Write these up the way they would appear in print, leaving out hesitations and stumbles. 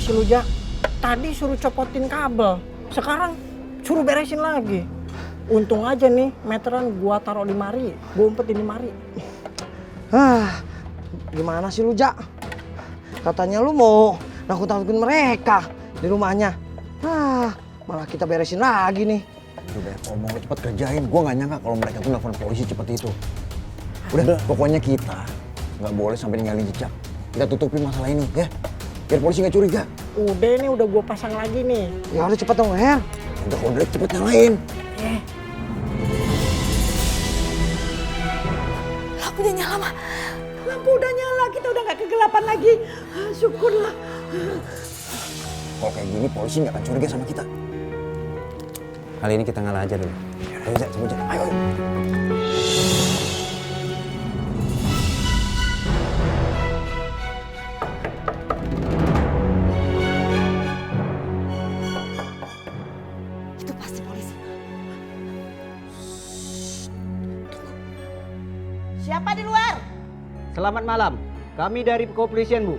sih lu, Jak? Tadi suruh copotin kabel, sekarang suruh beresin lagi. Untung aja nih meteran gua taruh di mari, gua umpetin di mari. Gimana sih lu, Jak? Katanya lu mau nakut-nakutin mereka di rumahnya. Malah kita beresin lagi nih. Udah, ngomong cepet kerjain. Gua nggak nyangka kalau mereka tuh nelfon polisi cepet itu. Udah, pokoknya kita nggak boleh sampai ninggalin jejak. Kita tutupin masalah ini, ya. Biar polisi nggak curiga. Udah nih, udah gua pasang lagi nih. Ya udah cepet dong, Her. Udah, udah cepet nyalain. Lampu udah nyala, Ma. Lampu udah nyala, kita udah nggak kegelapan lagi. Syukurlah. Kalau kayak gini polisi nggak akan curiga sama kita. Kali ini kita ngalah aja dulu. Ayo, Jak, coba, Jak. Ayo. Itu pasti polisi. Siapa di luar? Selamat malam, kami dari kepolisian, Bu.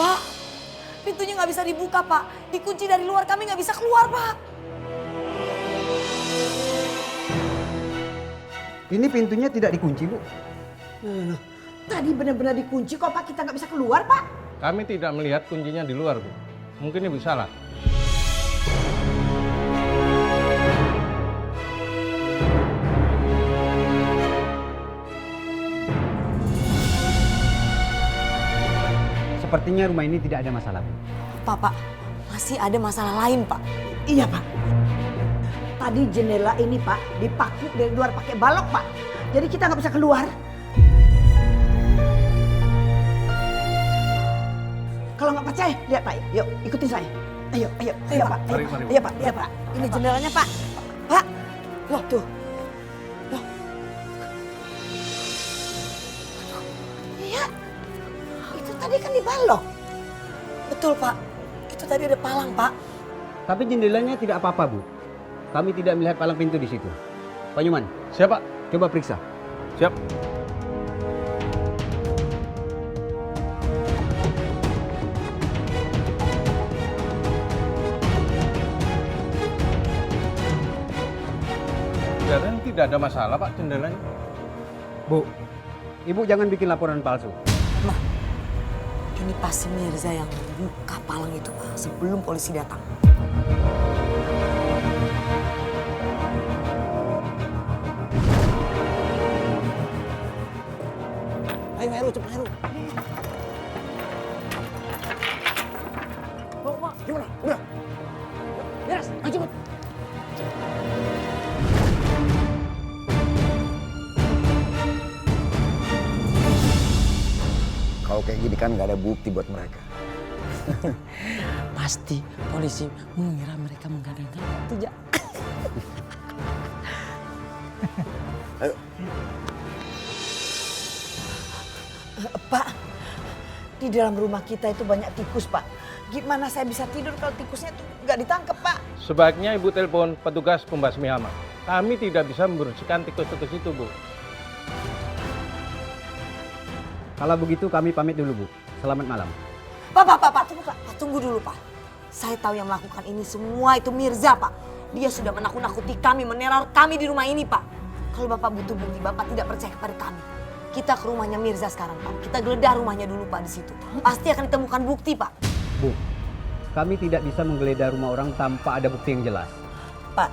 Pak, pintunya nggak bisa dibuka, Pak. Dikunci dari luar, kami nggak bisa keluar, Pak. Ini pintunya tidak dikunci, Bu. Tadi benar-benar dikunci kok, Pak. Kita nggak bisa keluar, Pak. Kami tidak melihat kuncinya di luar, Bu. Mungkin Ibu salah. Sepertinya rumah ini tidak ada masalah, Bu. Pak, masih ada masalah lain, Pak. Iya, Pak. Tadi jendela ini, Pak, dipaku dari luar pakai balok, Pak. Jadi kita nggak bisa keluar. Kalau nggak percaya, lihat Pak. Yuk, ikutin saya. Ayo, Pak. Mari. Iya, Pak. Iya, Pak. Ini jendelanya, Pak. Pak. Loh, tuh. Loh. Iya. Itu tadi kan dibalok. Betul, Pak. Itu tadi ada palang, Pak. Tapi jendelanya tidak apa-apa, Bu. Kami tidak melihat palang pintu di situ. Pak Nyuman, Siapa? coba periksa. Siap. Jendelanya tidak ada masalah, Pak, jendelanya. Bu, Ibu jangan bikin laporan palsu. Mah, ini pasti Mirza yang buka palang itu, Pak, sebelum polisi datang. Ayo, Heru, cepet, Heru. Gimana? Udah? Beres, ayo cepet. Kalau kayak gini kan nggak ada bukti buat mereka. Pasti polisi mengira mereka menggadaikan itu, Jak. Ayo. Pak, di dalam rumah kita itu banyak tikus, Pak. Gimana saya bisa tidur kalau tikusnya itu nggak ditangkap, Pak? Sebaiknya Ibu telepon petugas pembasmi hama. Kami tidak bisa membersihkan tikus-tikus itu, Bu. Kalau begitu kami pamit dulu, Bu. Selamat malam. Pak, tunggu, Pak. Tunggu dulu, Pak. Saya tahu yang melakukan ini semua itu Mirza, Pak. Dia sudah menakut-nakuti kami, meneror kami di rumah ini, Pak. Kalau Bapak butuh bukti, Bapak tidak percaya kepada kami. Kita ke rumahnya Mirza sekarang, Pak. Kita geledah rumahnya dulu, Pak, di situ. Pasti akan ditemukan bukti, Pak. Bu, kami tidak bisa menggeledah rumah orang tanpa ada bukti yang jelas. Pak,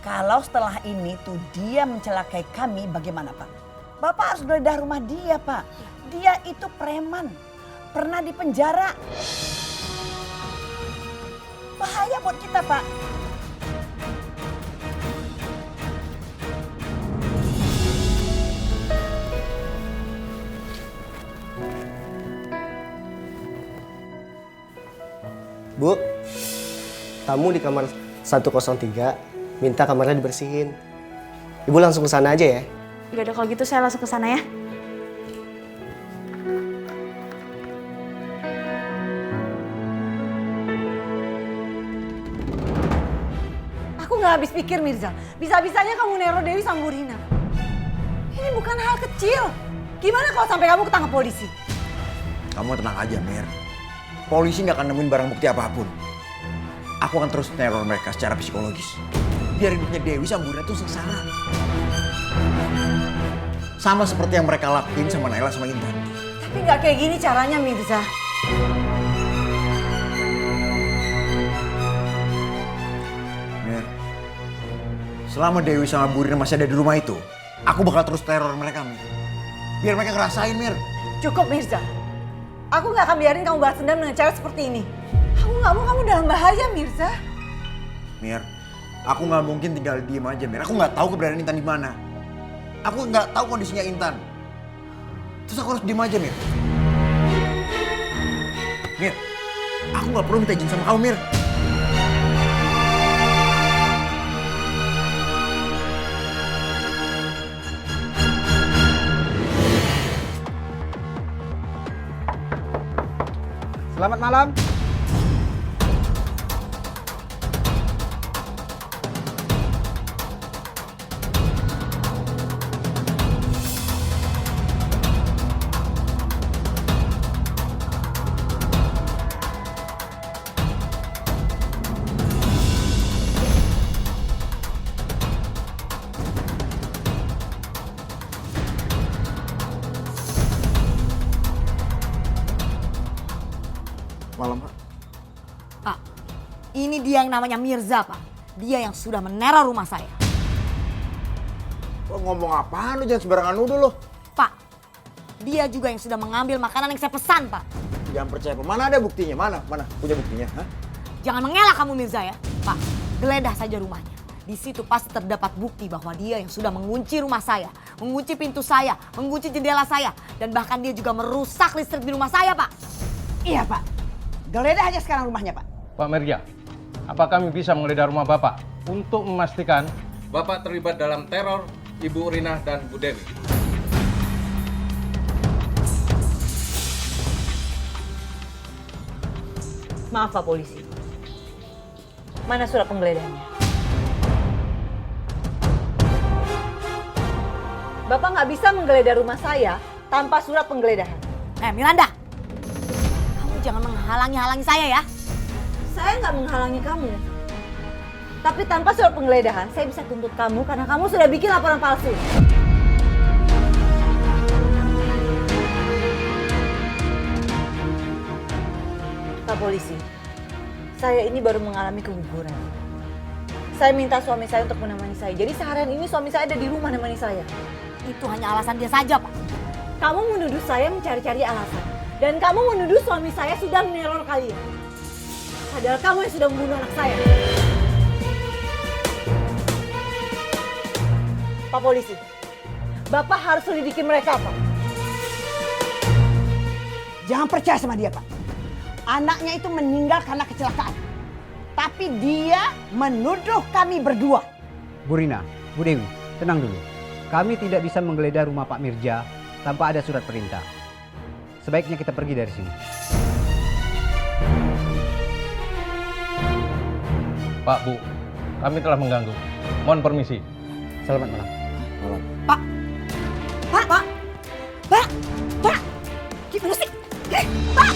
kalau setelah ini tuh dia mencelakai kami, bagaimana, Pak? Bapak harus geledah rumah dia, Pak. Dia itu preman, pernah di penjara. Bahaya buat kita, Pak. Bu, tamu di kamar 103 minta kamarnya dibersihin. Ibu langsung ke sana aja ya. Ya udah kalau gitu saya langsung ke sana ya. Aku nggak habis pikir, Mirza. Bisa-bisanya kamu neror Dewi sama Bu Rina. Ini bukan hal kecil. Gimana kalau sampai kamu ketangkap polisi? Kamu tenang aja, Mir. Polisi nggak akan nemuin barang bukti apapun. Aku akan terus teror mereka secara psikologis. Biar hidupnya Dewi sama Bu Rina tuh sengsara. Sama seperti yang mereka lakuin sama Naila sama Intan. Tapi nggak kayak gini caranya, Mirza. Mir, selama Dewi sama Bu Rina masih ada di rumah itu, aku bakal terus teror mereka, Mir. Biar mereka ngerasain, Mir. Cukup, Mirza. Aku nggak akan biarin kamu balas dendam dengan cara seperti ini. Aku nggak mau kamu dalam bahaya, Mirza. Mir, aku nggak mungkin tinggal diem aja, Mir. Aku nggak tahu keberadaan Intan di mana. Aku nggak tahu kondisinya Intan. Terus aku harus diem aja, Mir. Mir, aku nggak perlu minta izin sama kamu, Mir. Selamat malam. Malam, Pak. Pak, ini dia yang namanya Mirza, Pak. Dia yang sudah meneror rumah saya. Lo ngomong apaan? Lu jangan sembarangan nuduh lo. Pak, dia juga yang sudah mengambil makanan yang saya pesan, Pak. Jangan percaya, Pak. Mana ada buktinya? Mana? Punya buktinya? Hah? Jangan mengelak kamu, Mirza, ya. Pak, geledah saja rumahnya. Di situ pasti terdapat bukti bahwa dia yang sudah mengunci rumah saya, mengunci pintu saya, mengunci jendela saya, dan bahkan dia juga merusak listrik di rumah saya, Pak. Iya Pak, geledah aja sekarang rumahnya Pak. Pak Mirza, apa kami bisa menggeledah rumah Bapak untuk memastikan Bapak terlibat dalam teror Ibu Rina dan Bu Dewi? Maaf, Pak Polisi. Mana surat penggeledahannya? Bapak nggak bisa menggeledah rumah saya tanpa surat penggeledahan. Miranda, kamu jangan menghalangi saya ya. Saya nggak menghalangi kamu. Tapi tanpa surat penggeledahan, saya bisa tuntut kamu karena kamu sudah bikin laporan palsu. Pak Polisi, saya ini baru mengalami keguguran. Saya minta suami saya untuk menemani saya. Jadi seharian ini suami saya ada di rumah menemani saya. Itu hanya alasan dia saja, Pak. Kamu menuduh saya mencari-cari alasan. Dan kamu menuduh suami saya sudah meneror kalian. Padahal kamu yang sudah membunuh anak saya. Pak Polisi, Bapak harus selidiki mereka, Pak. Jangan percaya sama dia Pak. Anaknya itu meninggal karena kecelakaan. Tapi dia menuduh kami berdua. Bu Rina, Bu Dewi, tenang dulu. Kami tidak bisa menggeledah rumah Pak Mirza tanpa ada surat perintah. Sebaiknya kita pergi dari sini. Pak, Bu, kami telah mengganggu. Mohon permisi. Selamat malam. Pak! Gimana sih? Pak!